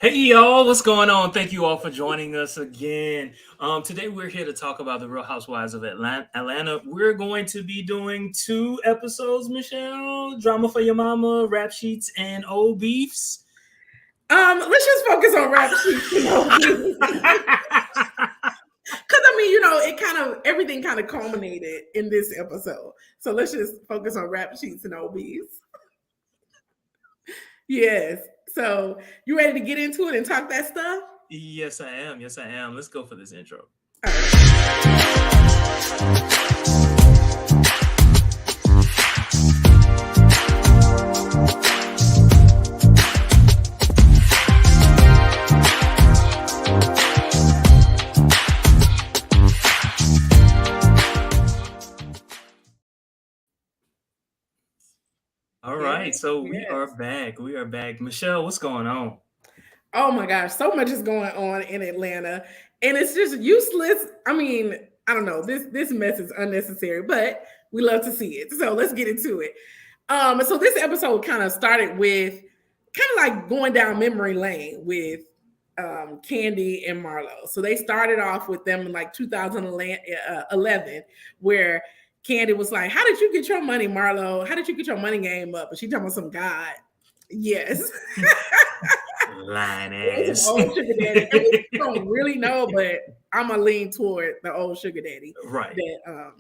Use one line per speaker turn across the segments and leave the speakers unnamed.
Hey y'all, what's going on? Thank you all for joining us again. Today we're here to talk about the Real Housewives of Atlanta. We're going to be doing two episodes, Michelle. Drama for Your Mama, Rap Sheets, and Old Beefs.
Let's just focus on rap sheets, because it kind of everything kind of culminated in this episode. So let's just focus on rap sheets and OBs. Yes. So you ready to get into it and talk that stuff?
Yes, I am. Yes, I am. Let's go for this intro.
All right.
All right, so we
Yes.
are back. We are back. Michelle, what's going on?
Oh my gosh, so much is going on in Atlanta, and it's just useless. I mean, I don't know. This mess is unnecessary, but we love to see it. So let's get into it. So this episode kind of started with kind of like going down memory lane with Kandi and Marlo. So they started off with them in like 2011, where Kandi was like, "How did you get your money, Marlo? How did you get your money game up?" And she talking about some God. Yes.
Lying
It was
ass.
some old sugar daddy. And we don't really know, but I'm gonna lean toward the old sugar daddy
Right.
that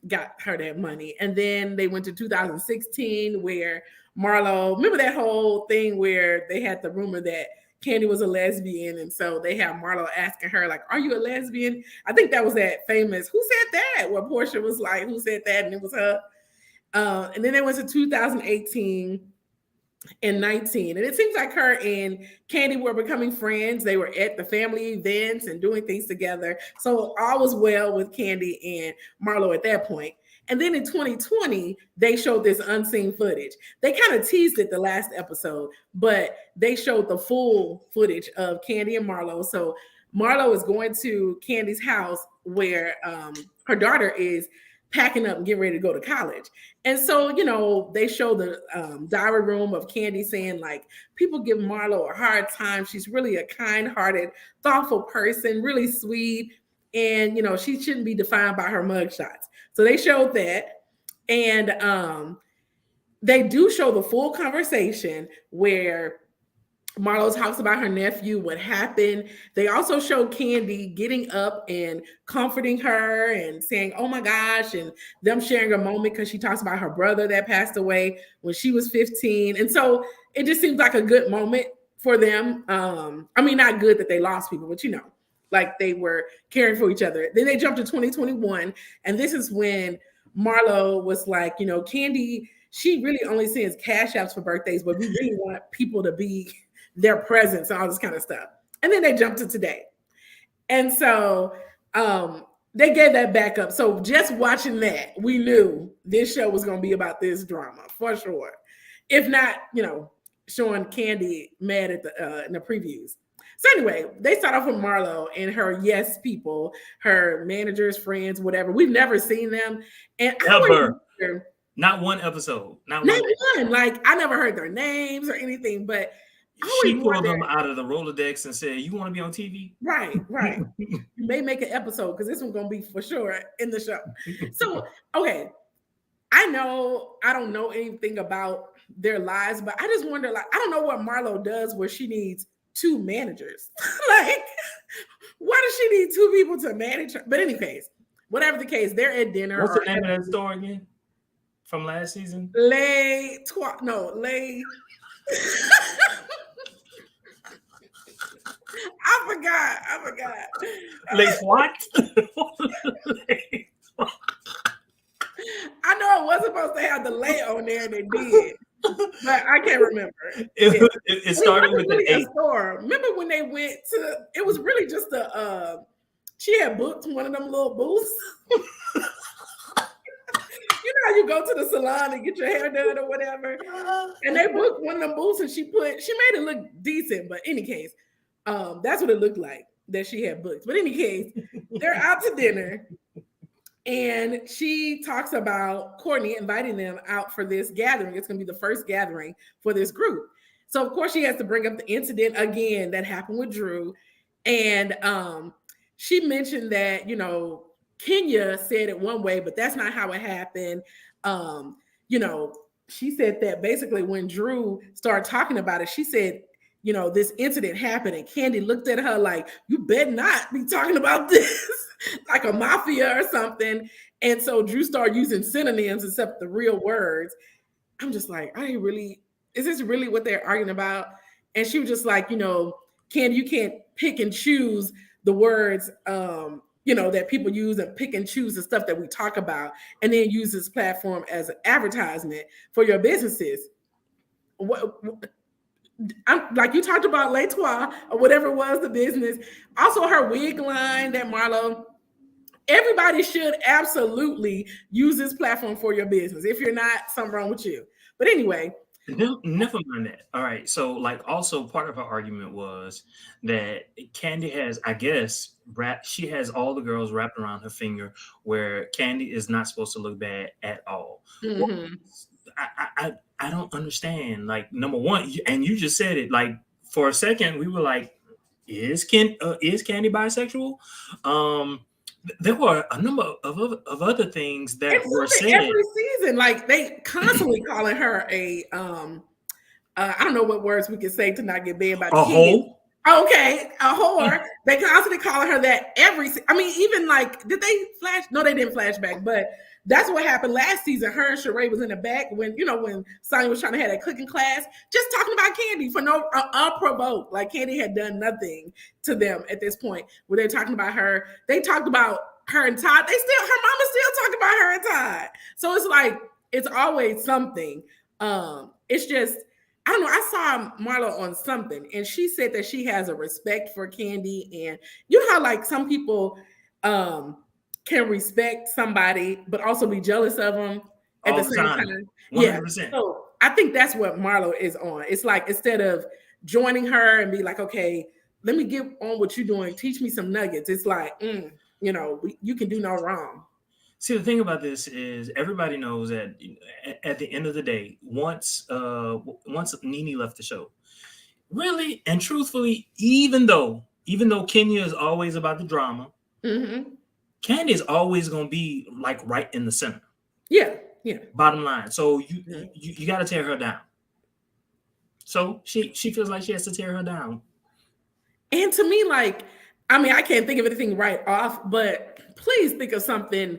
got her that money. And then they went to 2016 where Marlo, remember that whole thing where they had the rumor that Kandi was a lesbian, and so they have Marlo asking her like, "Are you a lesbian?" I think that was that famous "Who said that?" where Portia was like, "Who said that?" and it was her. And then they went to 2018 and 19. And it seems like her and Kandi were becoming friends. They were at the family events and doing things together. So all was well with Kandi and Marlo at that point. And then in 2020, they showed this unseen footage. They kind of teased it the last episode, but they showed the full footage of Kandi and Marlo. So Marlo is going to Candi's house where her daughter is packing up and getting ready to go to college. And so, they show the diary room of Kandi saying, like, people give Marlo a hard time. She's really a kind hearted, thoughtful person, really sweet. And, she shouldn't be defined by her mugshots. So they showed that. And they do show the full conversation where Marlo talks about her nephew, what happened. They also show Kandi getting up and comforting her and saying, "Oh my gosh," and them sharing a moment because she talks about her brother that passed away when she was 15. And so it just seems like a good moment for them. I mean, not good that they lost people, but like they were caring for each other. Then they jumped to 2021, and this is when Marlo was like, Kandi, she really only sends cash apps for birthdays, but we really want people to be their presence and all this kind of stuff. And then they jumped to today. And so they gave that back up. So just watching that, we knew this show was going to be about this drama for sure. If not, showing Kandi mad at the in the previews. So anyway, they start off with Marlo and her yes people, her managers, friends, whatever. We've never seen them. And I always
Ever. Not one episode. Not
not
one.
one. Like I never heard their names or anything, but I
She
always
pulled
wondered.
them out of the Rolodex and said, "You want to be on TV?"
Right. You may make an episode because this one's gonna be for sure in the show. So okay, I know I don't know anything about their lives, but I just wonder, like, I don't know what Marlo does where she needs two managers. Like, why does she need two people to manage her? But in any case, whatever the case, they're at dinner
What's the
or
name of that store again? From last season?
lay. I forgot.
Les what?
I know it was supposed to have the lay on there, and it did, but I can't remember.
It started with an
really
8.
a store. Remember when they went to? It was really just a. She had booked one of them little booths. You know how you go to the salon and get your hair done or whatever, and they booked one of them booths, and she made it look decent. But in any case, that's what it looked like that she had booked. But in any case, they're out to dinner. And she talks about Courtney inviting them out for this gathering. It's going to be the first gathering for this group. So of course she has to bring up the incident again that happened with Drew. And she mentioned that, Kenya said it one way, but that's not how it happened. Um, you know, she said that basically when Drew started talking about it, she said, this incident happened, and Kandi looked at her like, you better not be talking about this, like a mafia or something. And so Drew started using synonyms except the real words. I'm just like, is this really what they're arguing about? And she was just like, Kandi, you can't pick and choose the words, that people use, and pick and choose the stuff that we talk about, and then use this platform as an advertisement for your businesses. I'm like, you talked about Les Trois or whatever it was, the business. Also, her wig line that Marlo. Everybody should absolutely use this platform for your business. If you're not, something wrong with you. But anyway.
Never mind that. All right. So, like, also part of her argument was that Kandi has, I guess, she has all the girls wrapped around her finger, where Kandi is not supposed to look bad at all.
Mm-hmm.
Well, I don't understand. Like, number one, and you just said it. Like, for a second, we were like, is Kandi bisexual? There were a number of other things that were said
every season. Like, they constantly calling her a I don't know what words we can say to not get banned by the
whore.
Okay, a whore. They constantly calling her that even like, did they flash? No, they didn't flash back, but that's what happened last season. Her and Sheree was in the back when Sonya was trying to have that cooking class, just talking about Kandi for no unprovoked. Like, Kandi had done nothing to them at this point. Where they're talking about her, they talked about her and Todd. Her mama still talking about her and Todd. So it's like, it's always something. It's just, I don't know. I saw Marlo on something, and she said that she has a respect for Kandi, and you know how like some people can respect somebody but also be jealous of them at the same time.
100%.
Yeah. So I think that's what Marlo is on. It's like, instead of joining her and be like, okay, let me get on what you're doing, teach me some nuggets. It's like, you can do no wrong.
See, the thing about this is everybody knows that at the end of the day, once Nene left the show, really and truthfully, even though Kenya is always about the drama,
mm-hmm.
Kandi is always going to be like right in the center.
Yeah.
Bottom line. So you got to tear her down. So she feels like she has to tear her down.
And to me, like, I can't think of anything right off, but please think of something.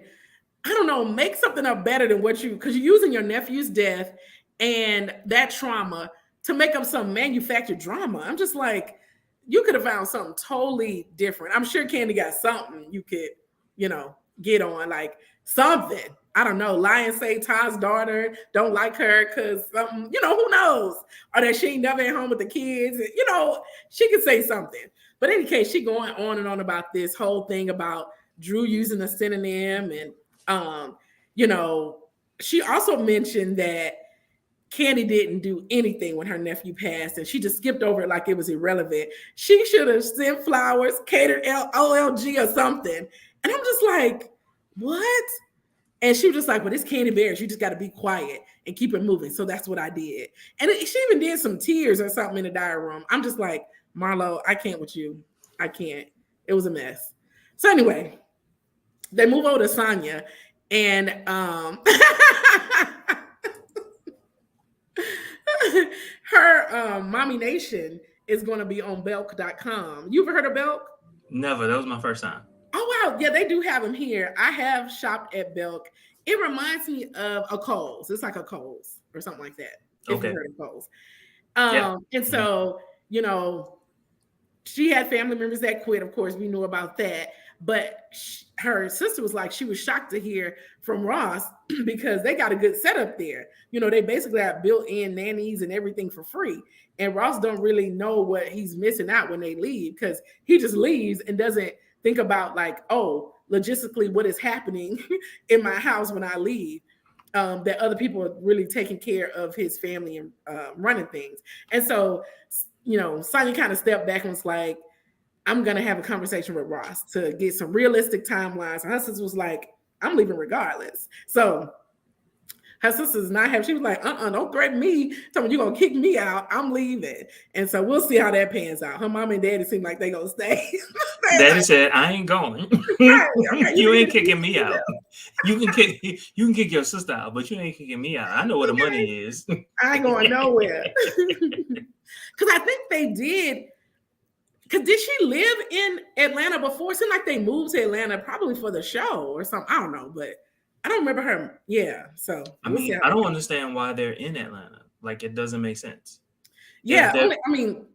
I don't know, make something up better than because you're using your nephew's death and that trauma to make up some manufactured drama. I'm just like, you could have found something totally different. I'm sure Kandi got something you could, get on, like something. I don't know. Lie and say Todd's daughter don't like her because something, who knows? Or that she ain't never at home with the kids. She could say something. But in any case, she going on and on about this whole thing about Drew using a synonym. And, she also mentioned that Kandi didn't do anything when her nephew passed, and she just skipped over it like it was irrelevant. She should have sent flowers, catered OLG or something. And I'm just like, what? And she was just like, well, it's Kandi Burress. You just got to be quiet and keep it moving. So that's what I did. And she even did some tears or something in the diary room. I'm just like, Marlo, I can't with you. I can't. It was a mess. So anyway, they move over to Sonya, and her Mommy Nation is going to be on Belk.com. You ever heard of Belk?
Never. That was my first time.
Oh, wow. Yeah, they do have them here. I have shopped at Belk. It reminds me of a Kohl's. It's like a Kohl's or something like that. If you heard of Kohl's. And so, she had family members that quit. Of course, we knew about that. But her sister was like, she was shocked to hear from Ross because they got a good setup there. They basically have built-in nannies and everything for free. And Ross don't really know what he's missing out when they leave, because he just leaves and doesn't think about like, oh, logistically, what is happening in my house when I leave, that other people are really taking care of his family and running things. And so, Sonya kind of stepped back and was like, I'm going to have a conversation with Ross to get some realistic timelines. And her sister was like, I'm leaving regardless. So Her sister's not happy. She was like, don't threaten me. Tell me you're going to kick me out. I'm leaving. And so we'll see how that pans out. Her mom and daddy seem like they going to stay.
Daddy said, I ain't going.
Right, okay,
You ain't kicking me out. You can kick your sister out, but you ain't kicking me out. I know where the money is.
I ain't going nowhere. Because I think they did. Because did she live in Atlanta before? It seemed like they moved to Atlanta probably for the show or something. I don't know, but I don't remember her. Yeah, so
I mean, I don't understand why they're in Atlanta. Like, it doesn't make sense.
Yeah,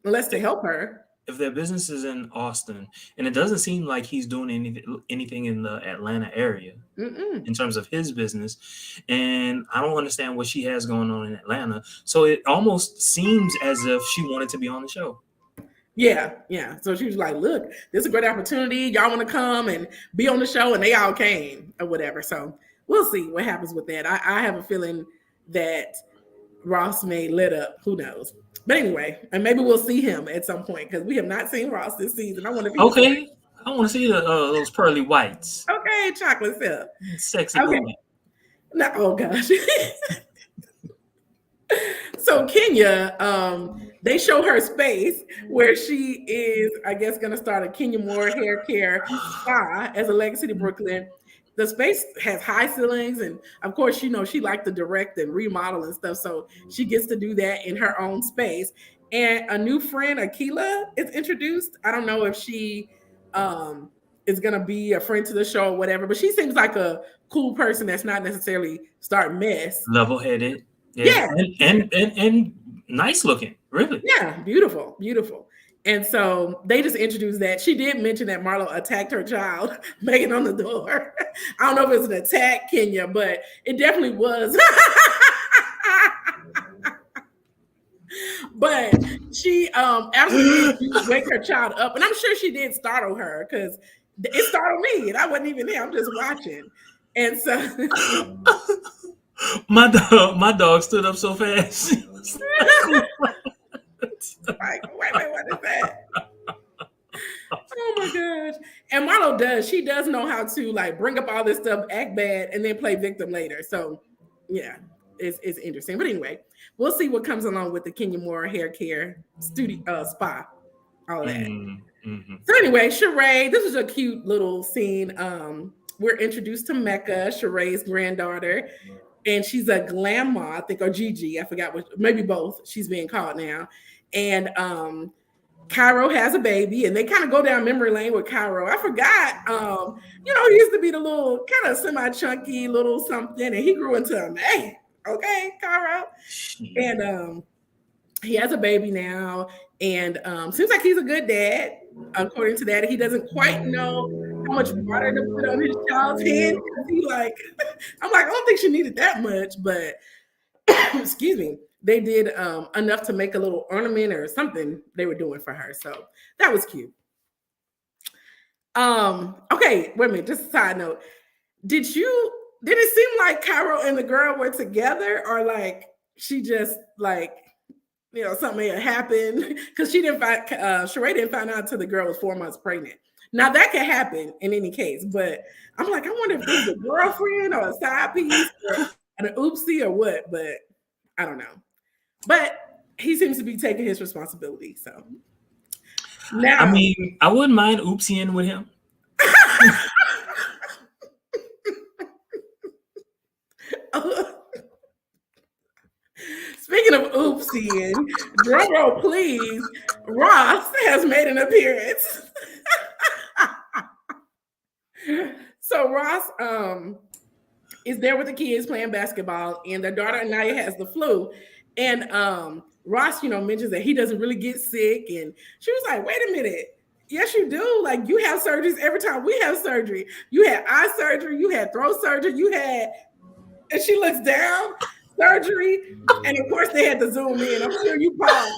unless to help her.
If their business is in Austin, and it doesn't seem like he's doing anything in the Atlanta area in terms of his business, and I don't understand what she has going on in Atlanta. So it almost seems as if she wanted to be on the show.
Yeah. So she was like, look, this is a great opportunity. Y'all want to come and be on the show? And they all came or whatever. So we'll see what happens with that. I have a feeling that Ross may let up. Who knows? But anyway, and maybe we'll see him at some point because we have not seen Ross this season. I want to
okay. I want to see those pearly whites.
Okay, chocolate syrup.
Sexy.
Okay. No, oh gosh. So Kenya, they show her space where she is, I guess, going to start a Kenya Moore hair care spa as a Legacy City, Brooklyn. The space has high ceilings, and of course, she liked to direct and remodel and stuff, so she gets to do that in her own space. And a new friend, Akila, is introduced. I don't know if she is going to be a friend to the show or whatever, but she seems like a cool person that's not necessarily start mess.
Level-headed. Yeah. And nice looking, really.
Yeah, beautiful. And so they just introduced that. She did mention that Marlo attacked her child, banging on the door. I don't know if it was an attack, Kenya, but it definitely was. But she absolutely wake her child up. And I'm sure she did startle her because it startled me. And I wasn't even there. I'm just watching. And so
my dog stood up so fast.
Like, wait, what is that? Oh my gosh. And Marlo she does know how to like bring up all this stuff, act bad, and then play victim later. So yeah, it's interesting. But anyway, we'll see what comes along with the Kenya Moore hair care studio spa. All of that. Mm-hmm. So anyway, Sheree, this is a cute little scene. We're introduced to Mecca, Sheree's granddaughter. And she's a grandma, I think, or Gigi. I forgot what, maybe both. She's being called now. And Cairo has a baby, and they kind of go down memory lane with Cairo. I forgot, he used to be the little kind of semi-chunky little something, and he grew into a man. Okay, Cairo. And he has a baby now, and seems like he's a good dad. According to that, he doesn't quite know how much water to put on his child's head. I'm like, I don't think she needed that much, but excuse me, they did enough to make a little ornament or something they were doing for her. So that was cute. Okay, wait a minute, just a side note. Did it seem like Cairo and the girl were together, or like she just like, something had happened? Because Sheree didn't find out until the girl was 4 months pregnant. Now that could happen in any case, but I'm like, I wonder if it was a girlfriend or a side piece or an oopsie or what, but I don't know. But he seems to be taking his responsibility. So now,
I mean, I wouldn't mind oopsieing with him.
Speaking of oopsieing, drum roll please, Ross has made an appearance. So Ross is there with the kids playing basketball, and their daughter Anaya has the flu. And Ross, mentions that he doesn't really get sick. And she was like, wait a minute. Yes, you do. Like, you have surgeries every time we have surgery. You had eye surgery, you had throat surgery, and she looks down, surgery. And of course they had to zoom in. I'm sure you paused.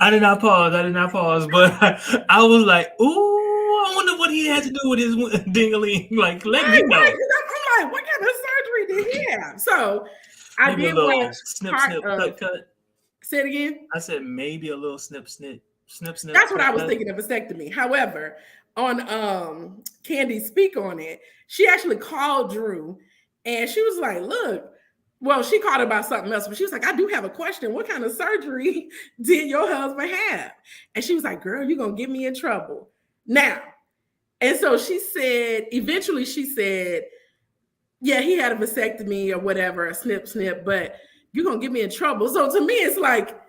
I did not pause, but I was like, ooh, I wonder what he had to do with his dingling. Like, let me know.
I'm like, what kind of surgery did he have? So maybe I did watch
snip, cut.
Say it again.
I said maybe a little snip. Snip, snip,
That's what
snip,
I was
snip.
thinking of vasectomy. However, on Kandi Speak on it, she actually called Drew and she was like, look, well, she called about something else, but she was like, I do have a question. What kind of surgery did your husband have? And she was like, girl, you're going to get me in trouble. Now, and so she said, eventually she said, yeah, he had a vasectomy or whatever, a snip, snip, but you're going to get me in trouble. So to me, it's like,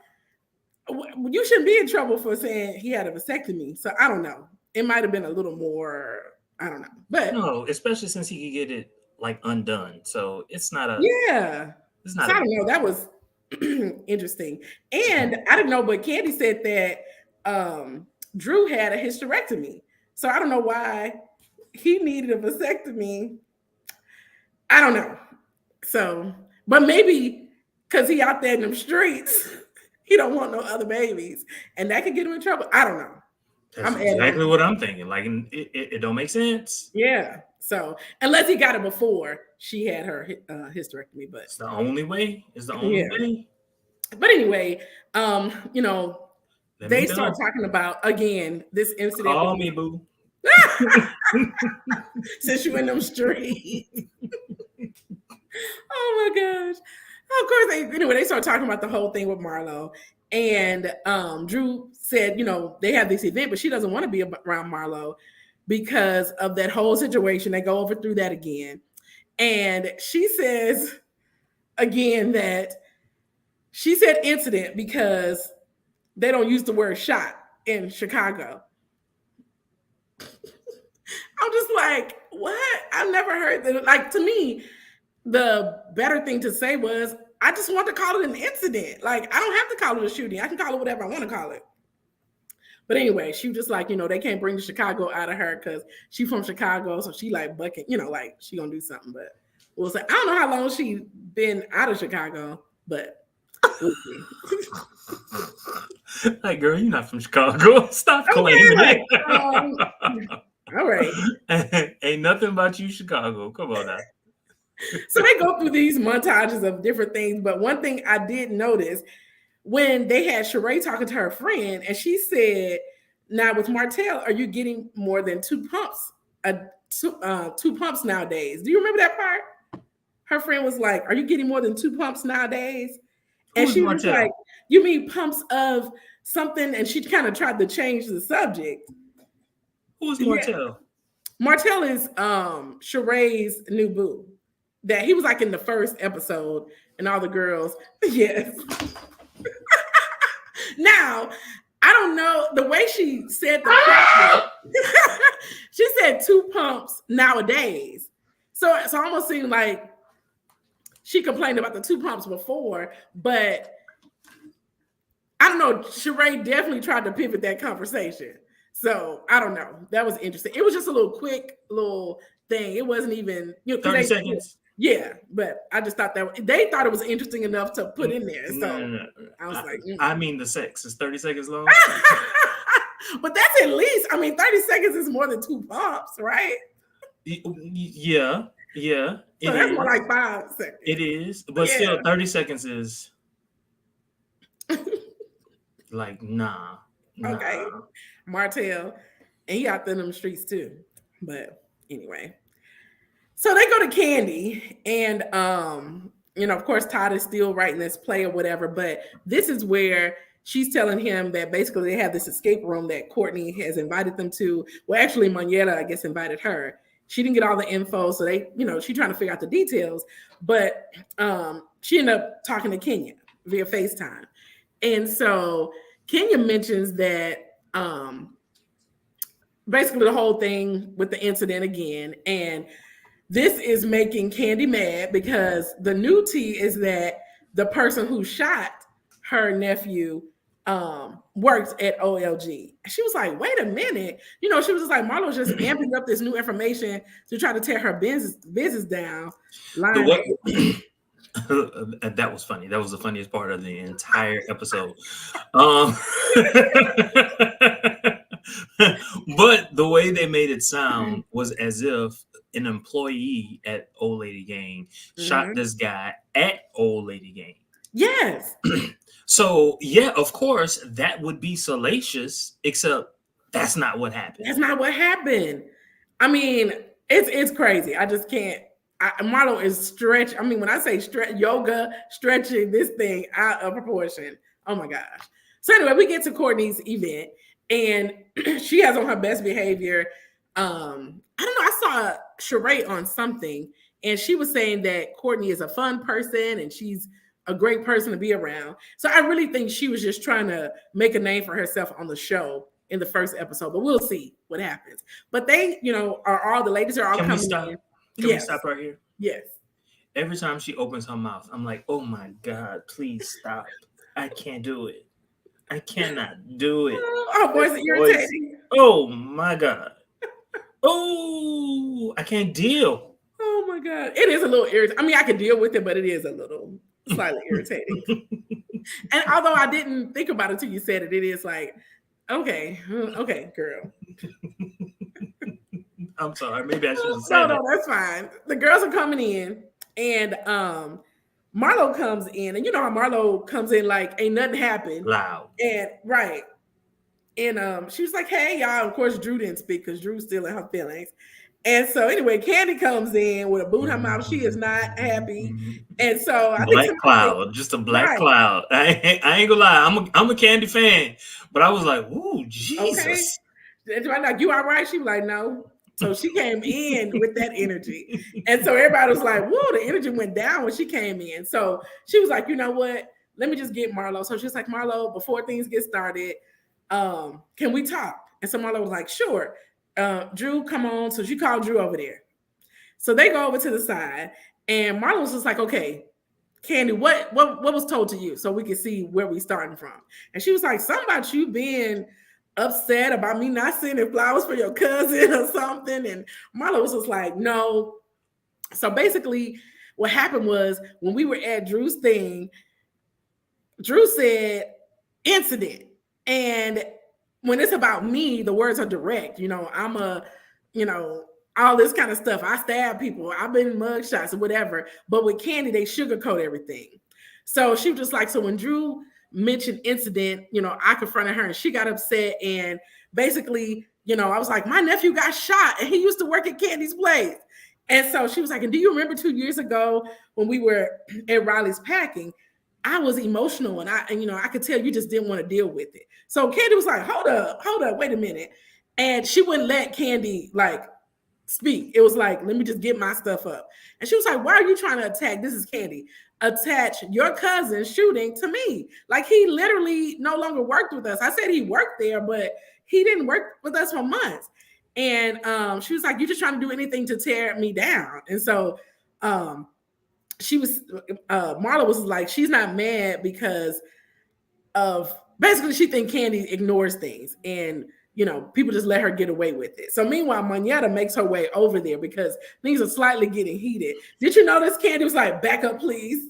you shouldn't be in trouble for saying he had a vasectomy. So I don't know. It might have been a little more, I don't know. But
No, especially since he could get it like undone. So it's not a.
yeah.
It's
So
not
I
a.
don't know. That was interesting. And I didn't know, but Kandi said that Drew had a hysterectomy. So I don't know why he needed a vasectomy. I don't know. So, but maybe because he out there in them streets, he don't want no other babies, and that could get him in trouble. I don't know.
That's
I'm adding
exactly
on.
what I'm thinking. Like it don't make sense.
Yeah. So unless he got it before she had her hysterectomy, but
It's the only way. It's the only
yeah.
way.
But anyway, you know,
Let me
they start
know.
talking about again this incident with
Call me, boo.
since you in them streets. Oh my gosh. Of course, they start talking about the whole thing with Marlo. And Drew said, you know, they have this event, but she doesn't want to be around Marlo because of that whole situation. They go over through that again. And she says again that she said incident because they don't use the word shot in Chicago. I'm just like, what? I've never heard that. Like, to me, the better thing to say was, I just want to call it an incident. Like, I don't have to call it a shooting. I can call it whatever I want to call it. But anyway, she was just like, you know, they can't bring the Chicago out of her because she's from Chicago. So she like bucking, you know, like she gonna do something. But we'll say, I don't know how long she been out of Chicago, but we'll see.
Like, girl, you're not from Chicago. Stop claiming
Okay,
it.
All right.
Ain't nothing about you, Chicago. Come on now.
So they go through these montages of different things. But one thing I did notice when they had Sheree talking to her friend, and she said, now with Martell, are you getting more than two pumps nowadays? Do you remember that part? Her friend was like, are you getting more than two pumps nowadays? And
Who's
she was
Martell?
like, you mean pumps of something? And she kind of tried to change the subject.
Who's
Yeah.
Martell?
Martell is Sheree's new boo. That he was like in the first episode, and all the girls, yes. Now, I don't know the way she said the question, she said two pumps nowadays. So it almost seemed like she complained about the two pumps before, but I don't know. Sheree definitely tried to pivot that conversation. So I don't know. That was interesting. It was just a little quick little thing. It wasn't even
30 seconds.
Yeah, but I just thought that they thought it was interesting enough to put in there. So
No.
I was like,
I mean, the sex is 30 seconds long.
but that's at least, 30 seconds is more than two pumps, right?
Yeah.
So that's more like 5 seconds.
It is, but still 30 seconds is like, nah.
Okay. Martell, and he out there in them streets too. But anyway. So they go to Kandi, and of course, Todd is still writing this play or whatever. But this is where she's telling him that basically they have this escape room that Courtney has invited them to. Well, actually, Moneta, I guess, invited her. She didn't get all the info, so they, she's trying to figure out the details. But she ended up talking to Kenya via FaceTime, and so Kenya mentions that basically the whole thing with the incident again, and this is making Kandi mad because the new tea is that the person who shot her nephew works at OLG. She was like, wait a minute. She was just like, Marlo's just amping up this new information to try to tear her business down.
That was funny. That was the funniest part of the entire episode. But the way they made it sound was as if an employee at Old Lady Gang shot this guy at Old Lady Gang.
Yes.
So yeah, of course that would be salacious, except that's not what happened.
That's not what happened. I mean, it's crazy. I just can't. Marlo is stretch. I mean, when I say stretch, yoga, stretching this thing out of proportion. Oh my gosh. So anyway, we get to Courtney's event, and she has on her best behavior. I don't know. I saw Sheree on something, and she was saying that Courtney is a fun person and she's a great person to be around. So I really think she was just trying to make a name for herself on the show in the first episode, but we'll see what happens. But they, are all the ladies are all
Can we
coming
stop?
in.
Can we
Yes,
stop right here?
yes.
Every time she opens her mouth, I'm like, oh my God, please stop. I can't do it. I cannot do it.
Oh, boy, it's
Voice.
irritating.
Oh my God. Oh, I can't deal.
Oh my God, it is a little irritating. I mean, I can deal with it, but it is a little slightly irritating. And although I didn't think about it till you said it, it is like, okay, girl.
I'm sorry. Maybe I should have said
No, that's fine. The girls are coming in, and Marlo comes in, and you know how Marlo comes in like ain't nothing happened.
Loud.
And right. And she was like, hey, y'all. Of course, Drew didn't speak because Drew's still in her feelings. And so anyway, Kandi comes in with a boot in her mouth. She is not happy. And so I
black
think
cloud, just a black cloud. I ain't gonna lie, I'm a Kandi fan, but I was like, ooh, Jesus.
Okay. I'm like, you all right? She was like, no. So she came in with that energy. And so everybody was like, whoa, the energy went down when she came in. So she was like, you know what? Let me just get Marlo. So she's like, Marlo, before things get started, can we talk? And so Marlo was like, sure. Drew, come on. So she called Drew over there. So they go over to the side, and Marlo was just like, okay, Kandi, what was told to you so we can see where we starting from? And she was like, something about you being upset about me not sending flowers for your cousin or something. And Marlo was just like, no. So basically what happened was when we were at Drew's thing, Drew said incident. And when it's about me, the words are direct. I'm all this kind of stuff. I stab people. I've been in mugshots or whatever. But with Kandi, they sugarcoat everything. So she was just like, so when Drew mentioned incident, I confronted her and she got upset. And basically, I was like, my nephew got shot and he used to work at Kandi's place. And so she was like, and do you remember 2 years ago when we were at Riley's packing? I was emotional and I could tell you just didn't want to deal with it. So Kandi was like, hold up, wait a minute. And she wouldn't let Kandi speak. It was like, let me just get my stuff up. And she was like, why are you trying to attack? This is Kandi. Attach your cousin shooting to me. Like he literally no longer worked with us. I said he worked there, but he didn't work with us for months. And she was like, you're just trying to do anything to tear me down. And so she was Marla was like, she's not mad because of basically she thinks Kandi ignores things and people just let her get away with it. So meanwhile, Manetta makes her way over there because things are slightly getting heated. Did you notice Kandi was like, back up, please?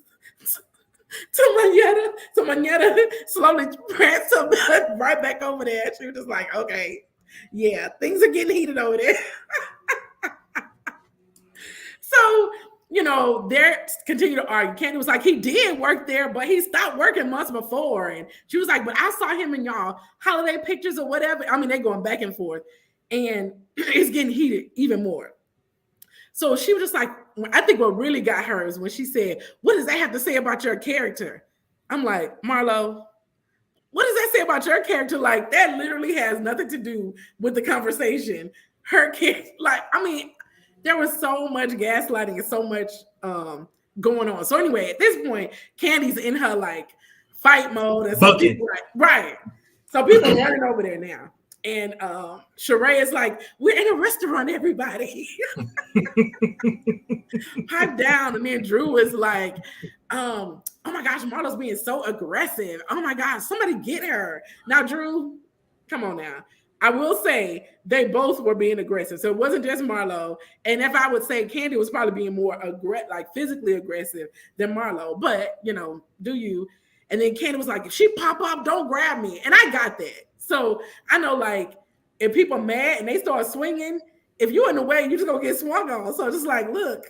to Manetta slowly pranced her right back over there. She was just like, okay, yeah, things are getting heated over there. So they're continue to argue. Kandi was like, he did work there, but he stopped working months before. And she was like, but I saw him in y'all holiday pictures or whatever. I mean, they're going back and forth. And it's getting heated even more. So she was just like, I think what really got her is when she said, what does that have to say about your character? I'm like, Marlo, what does that say about your character? Like, that literally has nothing to do with the conversation. Her character, there was so much gaslighting and so much going on. So anyway, at this point, Kandi's in her fight mode. And so people, right. So people are running over there now. And Sheree is like, we're in a restaurant, everybody. Pipe down. And then Drew is like, oh my gosh, Marlo's being so aggressive. Oh my gosh, somebody get her. Now, Drew, come on now. I will say they both were being aggressive. So it wasn't just Marlo. And if I would say Kandi was probably being more physically aggressive than Marlo, but do you? And then Kandi was like, if she pop up, don't grab me. And I got that. So I know if people are mad and they start swinging if you're in the way, you just gonna get swung on. So just like, look.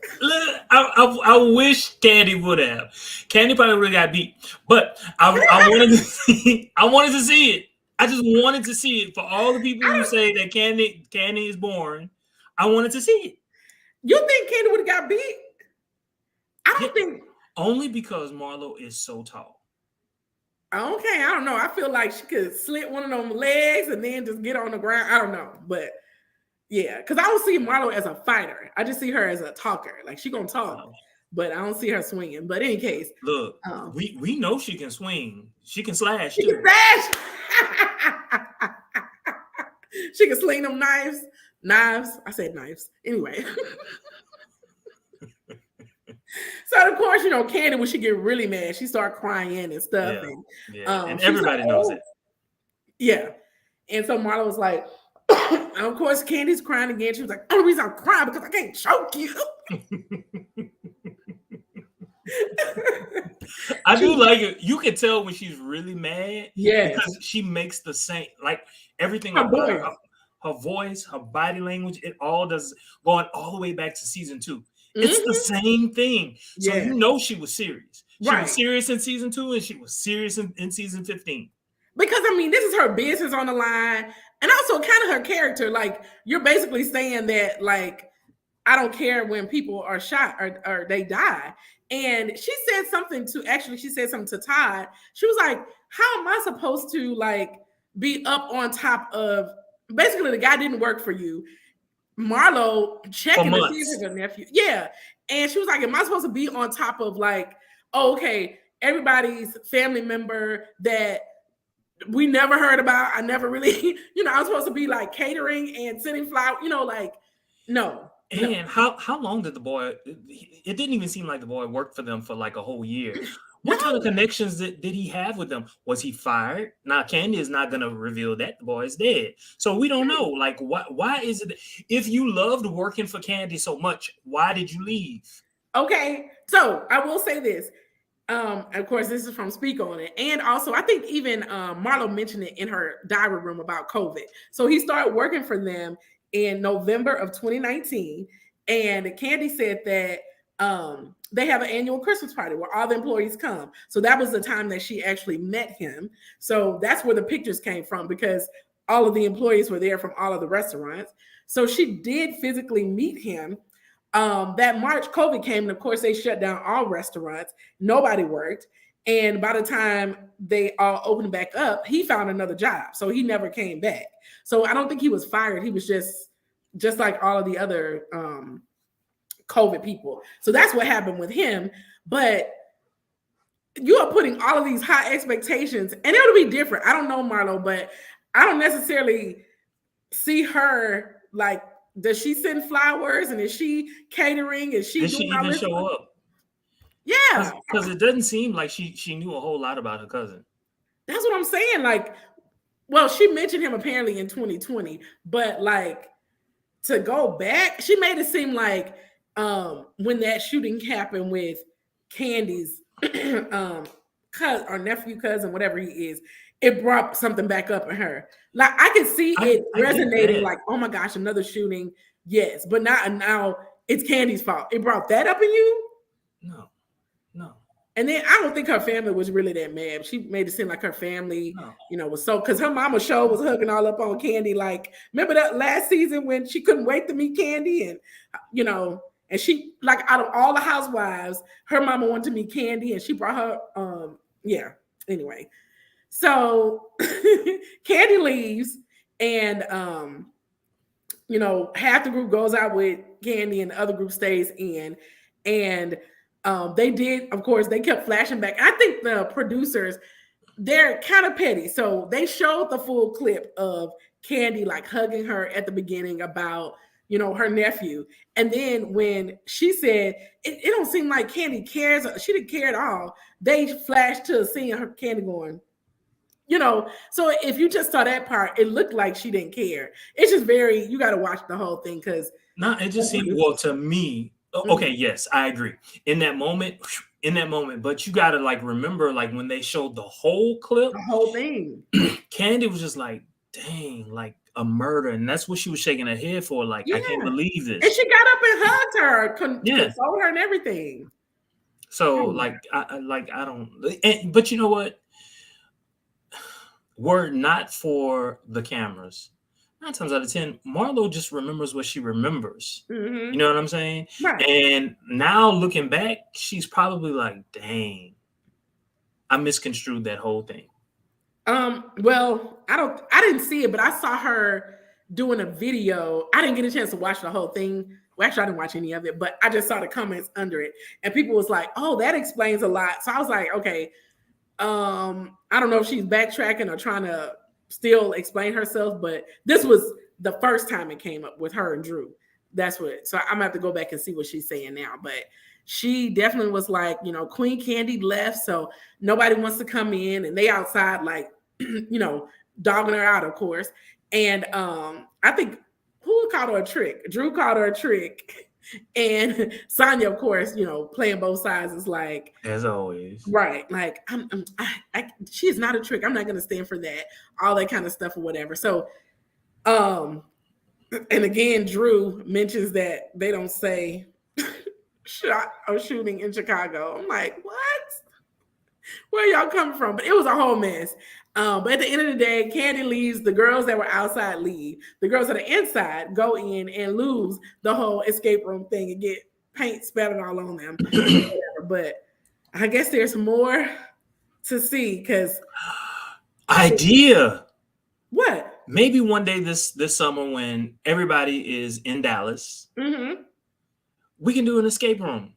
I wish Kandi would have. Kandi probably would have got beat, but I wanted to see. I wanted to see it. I just wanted to see it for all the people who say that Kandi is boring. I wanted to see it.
You think Kandi would have got beat? I don't think.
Only because Marlo is so tall.
Okay, I don't know. I feel like she could slit one of them legs and then just get on the ground. I don't know, but yeah, because I don't see Marlo as a fighter. I just see her as a talker. Like she gonna talk, but I don't see her swinging. But in any case,
look, we know she can swing. She can slash.
She can slash. She can sling them knives. Knives. I said knives. Anyway. So of course, Kandi, when she get really mad, she start crying and stuff.
And everybody knows it.
Yeah. And so Marlo was like, and of course, Candy's crying again. She was like, the only reason I'm crying because I can't choke you.
I do like it. You can tell when she's really mad.
Yeah.
Because she makes the same, like everything about her voice, her body language, it all does, going all the way back to season 2. It's the same thing. So she was serious. She was serious in season 2 and she was serious in season 15.
Because this is her business on the line. And also kind of her character. Like, you're basically saying that, like, I don't care when people are shot or they die. And she said something to Todd. She was like, how am I supposed to, like, be up on top of, basically the guy didn't work for you. Marlo checking to see if it's a nephew. Yeah. And she was like, am I supposed to be on top of, like, okay, everybody's family member that we never heard about? I never really, I was supposed to be like catering and sending flowers, like, no.
And how long did the boy, it didn't even seem like the boy worked for them for like a whole year. What kind of connections did he have with them? Was he fired? Now, Kandi is not going to reveal that the boy is dead. So we don't know. Like, why is it, if you loved working for Kandi so much, why did you leave?
Okay. So I will say this. Of course, this is from Speak On It. And also, I think even Marlo mentioned it in her diary room about COVID. So he started working for them in November of 2019. And Kandi said that they have an annual Christmas party where all the employees come. So that was the time that she actually met him. So that's where the pictures came from, because all of the employees were there from all of the restaurants. So she did physically meet him. That March, COVID came, and of course they shut down all restaurants. Nobody worked. And by the time they all opened back up, he found another job. So he never came back. So I don't think he was fired. He was just like all of the other COVID people. So that's what happened with him. But you are putting all of these high expectations, and it'll be different. I don't know, Marlo, but I don't necessarily see her like, does she send flowers, and is she catering? Did she
even show up?
Yeah.
Because it doesn't seem like she knew a whole lot about her cousin.
That's what I'm saying. Like, well, she mentioned him apparently in 2020, but like, to go back, she made it seem like when that shooting happened with Candy's cousin or nephew, cousin, whatever he is, it brought something back up in her. Like, I could see it resonating, like, oh my gosh, another shooting. Yes, but now it's Candy's fault. It brought that up in you?
No.
And then I don't think her family was really that mad. She made it seem like her family, was so, because her mama show was hugging all up on Kandi. Like, remember that last season when she couldn't wait to meet Kandi, and and she, like, out of all the housewives, her mama wanted to meet Kandi, and she brought her. Anyway, so Kandi leaves, and half the group goes out with Kandi, and the other group stays in, and. They did, of course, they kept flashing back. I think the producers, they're kind of petty. So they showed the full clip of Kandi like hugging her at the beginning about, her nephew. And then when she said, it don't seem like Kandi cares, she didn't care at all. They flashed to seeing her Kandi going, so if you just saw that part, it looked like she didn't care. It's just you got to watch the whole thing, because.
No, it just seemed, well, to me, okay, yes, I agree. In that moment, but you gotta like remember, like when they showed the whole clip,
the whole thing,
Kandi was just like, dang, like a murder, and that's what she was shaking her head for. Like, I can't
Yeah.
believe
And
this.
she got up and hugged her,
Yeah.
consoled her and everything.
So, like, I don't. But you know what? Were it not for the cameras, 9 times out of 10, Marlo just remembers what she remembers.
Mm-hmm.
You know what I'm saying?
Right.
And now looking back, she's probably like, dang, I misconstrued that whole thing.
Well, I didn't see it, but I saw her doing a video. I didn't get a chance to watch the whole thing. Well, actually, I didn't watch any of it, but I just saw the comments under it. And people was like, oh, that explains a lot. So I was like, okay, I don't know if she's backtracking or trying to still explain herself, but this was the first time it came up with her and Drew. That's what. So I'm gonna have to go back and see what she's saying now. But she definitely was like, you know, Queen Kandi left, so nobody wants to come in, and they outside like, you know, dogging her out, of course. And I think who called her a trick? Drew called her a trick. And Sonya, of course, you know, playing both sides is like,
as always,
right? Like, she is not a trick. I'm not going to stand for that. All that kind of stuff or whatever. So, and again, Drew mentions that they don't say shot or shooting in Chicago. I'm like, what? Where y'all coming from? But it was a whole mess. But at the end of the day, Kandi leaves. The girls that were outside leave. The girls that are inside go in and lose the whole escape room thing and get paint spattered all on them. But I guess there's more to see because
idea.
What?
Maybe one day this summer when everybody is in Dallas, we can do an escape room.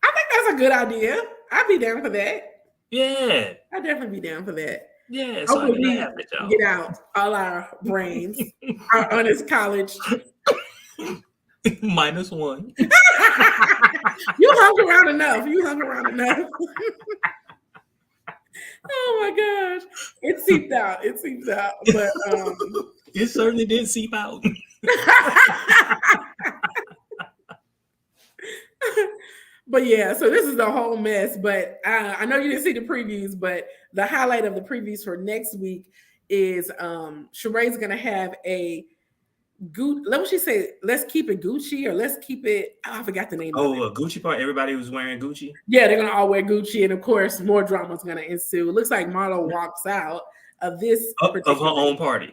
I think that's a good idea. I'd be down for that.
Yeah.
I'd definitely be down for that.
Yeah. So
hopefully we get out all our brains, our honest college.
-1.
You hung around enough. Oh my gosh. It seeped out. But
it certainly did seep out.
But yeah, so this is the whole mess. But I know you didn't see the previews, but the highlight of the previews for next week is Sheree's gonna have a let me say, let's keep it Gucci, or let's keep it. Oh, I forgot the name.
Oh, a Gucci part. Everybody was wearing Gucci.
Yeah, they're gonna all wear Gucci, and of course, more drama is gonna ensue. It looks like Marlo walks out of this
of her own party.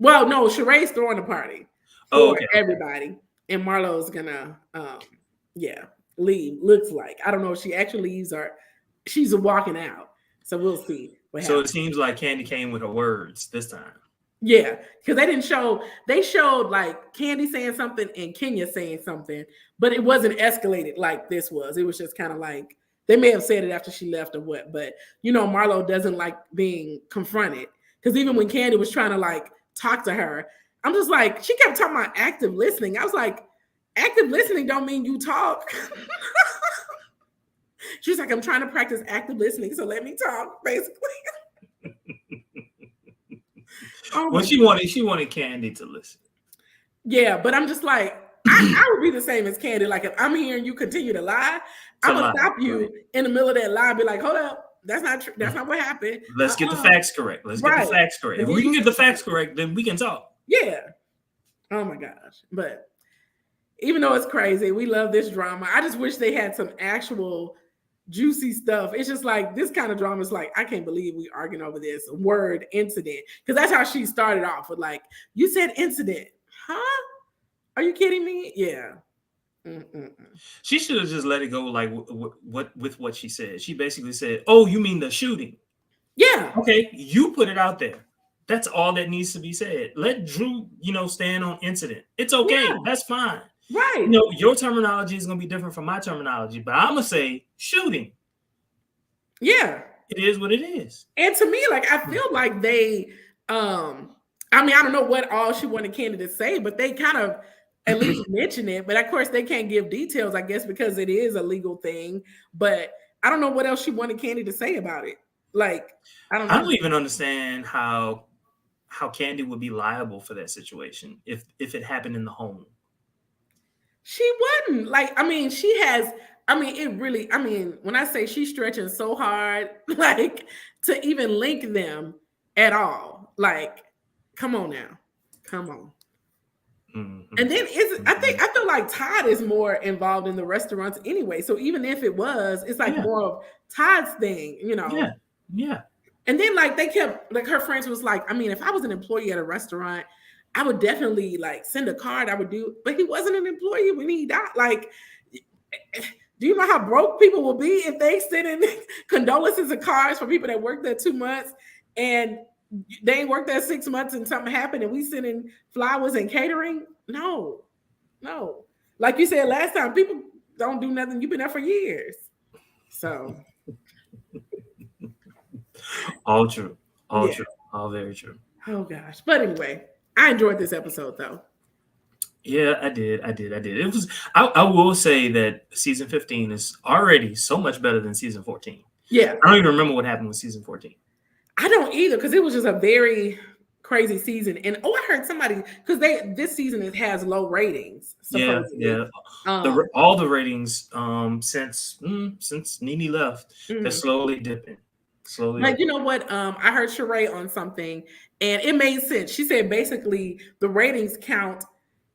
Well, no, Sheree's throwing a party for everybody, and Marlo's gonna, leave. Looks like, I don't know if she actually leaves or she's walking out. So we'll see.
So it seems like Kandi came with her words this time.
Yeah, because they didn't show. They showed like Kandi saying something and Kenya saying something, but it wasn't escalated like this was. It was just kind of like they may have said it after she left or what. But you know, Marlo doesn't like being confronted, because even when Kandi was trying to like talk to her, I'm just like, she kept talking about active listening. I was like, active listening don't mean you talk. She's like, I'm trying to practice active listening, so let me talk, basically.
Well, she wanted Kandi to listen.
Yeah, but I'm just like, I would be the same as Kandi. Like, if I'm hearing you continue to lie, I'm gonna stop you in the middle of that lie and be like, hold up, that's not true. That's not what happened.
Let's get the facts correct. Get the facts correct. If we can get the facts correct, then we can talk.
Yeah. Oh my gosh. But even though it's crazy, we love this drama. I just wish they had some actual juicy stuff. It's just like this kind of drama is like, I can't believe we arguing over this word incident, because that's how she started off with, like, you said incident, huh? Are you kidding me? Yeah.
She should have just let it go, like with what she said. She basically said, "Oh, you mean the shooting?"
Yeah.
Okay, you put it out there. That's all that needs to be said. Let Drew, stand on incident. It's okay. Yeah. That's fine.
Right.
Your terminology is going to be different from my terminology, but I'm going to say shooting.
Yeah.
It is what it is.
And to me, like, I feel like they, I don't know what all she wanted Kandi to say, but they kind of at least mention it. But of course, they can't give details, I guess, because it is a legal thing. But I don't know what else she wanted Kandi to say about it. Like, I don't know.
I don't even understand how Kandi would be liable for that situation if it happened in the home.
She wouldn't. Like, she has, it really, when I say she's stretching so hard, like, to even link them at all. Like, come on now. Come on.
Mm-hmm.
And then I feel like Todd is more involved in the restaurants anyway. So even if it was, it's like more of Todd's thing, you know.
Yeah.
And then like they kept like her friends was like, I mean, if I was an employee at a restaurant, I would definitely like send a card. I would do, but he wasn't an employee when he died. Like, do you know how broke people will be if they send in condolences and cards for people that worked there 2 months and they ain't worked there 6 months and something happened and we send in flowers and catering? No. Like you said last time, people don't do nothing. You've been there for years. So
all true. All very true.
Oh gosh. But anyway, I enjoyed this episode though.
Yeah, I did. It was. I will say that season 15 is already so much better than season 14.
Yeah,
I don't even remember what happened with season 14.
I don't either because it was just a very crazy season. And I heard somebody because this season it has low ratings. Supposedly.
Yeah. All the ratings since Nene left, they're slowly dipping.
Like you know what? I heard Sheree on something, and it made sense. She said basically the ratings count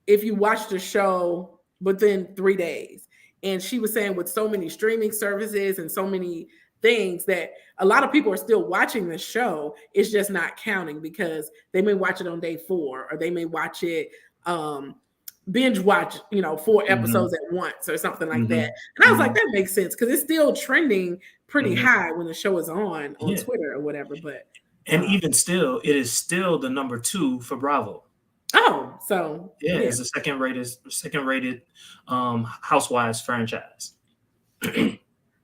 if you watch the show within 3 days. And she was saying with so many streaming services and so many things that a lot of people are still watching the show. It's just not counting because they may watch it on day 4 or they may watch it binge watch, 4 episodes at once or something like that. And I was like, that makes sense because it's still trending pretty high when the show is on Twitter or whatever. But
even still, it is still the number 2 for Bravo.
Oh, so
it's the second rated Housewives franchise.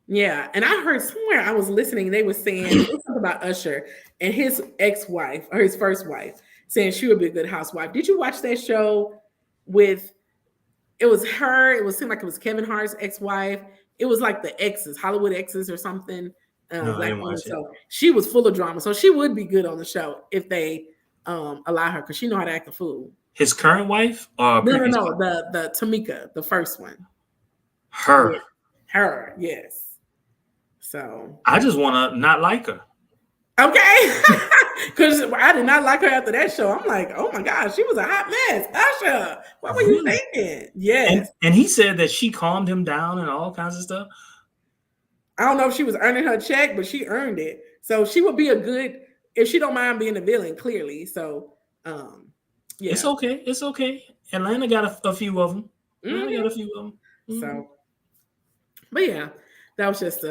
Yeah, and I heard somewhere I was listening, they were saying something about Usher and his ex-wife or his first wife saying she would be a good housewife. Did you watch that show with? It was her. It seemed like it was Kevin Hart's ex-wife. It was like the exes, Hollywood exes or something.
No, I didn't watch it.
So she was full of drama. So she would be good on the show if they allow her because she know how to act a fool.
His current wife?
No, the Tamika, the first one.
Her,
yes. So
I just want to not like her.
Okay, because I did not like her after that show. I'm like, oh my gosh, she was a hot mess. Usher, what were you thinking? Yes.
And he said that she calmed him down and all kinds of stuff.
I don't know if she was earning her check, but she earned it. So she would be a good, if she don't mind being a villain, clearly. So, yeah.
It's okay. Atlanta got a few of them.
So, but yeah, that was just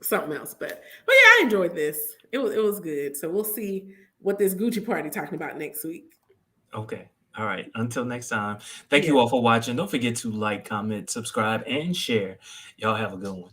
something else. But yeah, I enjoyed this. It was good. So we'll see what this Gucci party talking about next week.
Okay. All right. Until next time. Thank you all for watching. Don't forget to like, comment, subscribe, and share. Y'all have a good one.